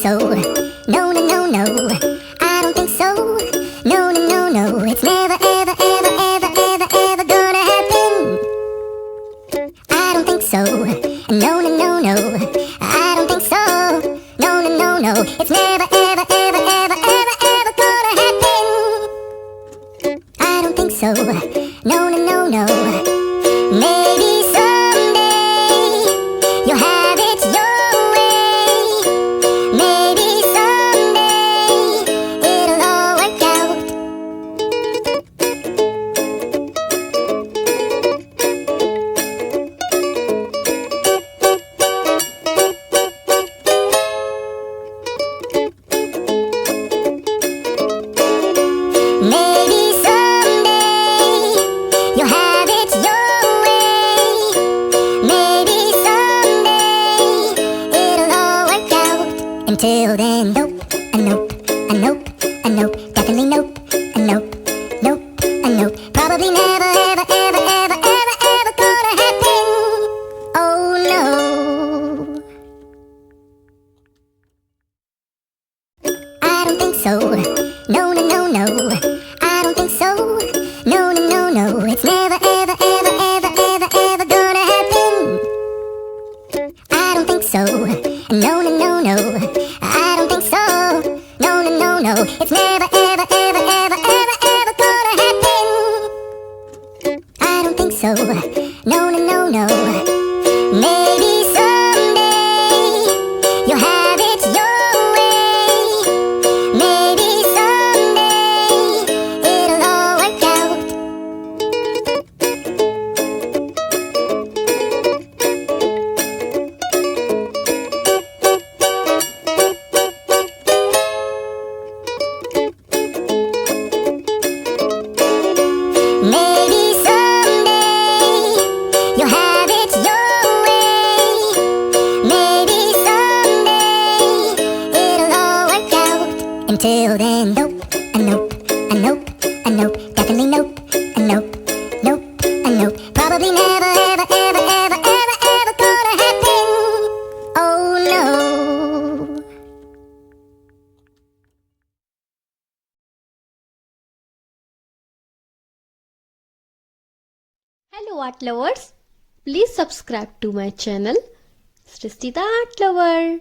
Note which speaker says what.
Speaker 1: so. No, no, no, no. I don't think so. No, no, no, no. It's never, ever, ever, ever, ever, ever gonna happen. I don't think so. No, no, no, no. I don't think so. No, no, no, no. It's never, ever, ever, ever, ever, ever gonna happen. I don't think so. No, no, no, no. Maybe someday you'll have it your way. Maybe someday it'll all work out. Maybe someday you'll have it your way. Maybe someday it'll all work out. Until then, nope, a nope, a nope, a nope, definitely nope, a nope, nope, a nope. Probably never, ever, ever, ever, ever, ever gonna happen. Oh no. I don't think so. No, no, no, no. I don't think so. No, no, no, no. It's never, ever, ever, ever, ever, ever gonna happen. I don't think so. No, no, no, no. I don't think so. No, no, no, no. It's never, ever, ever, ever, ever, ever gonna happen. I don't think so. No, no, no, no. Maybe someday you'll have it your way. Maybe someday it'll all work out. Maybe someday you'll have it your way. Maybe someday it'll all work out. Until then, nope, a nope, a nope, a nope, definitely nope, a nope, nope, a nope. Probably never, ever, ever, ever, ever, ever gonna happen. Oh no.
Speaker 2: Hello art lovers, please subscribe to my channel Srishti the Art Lover.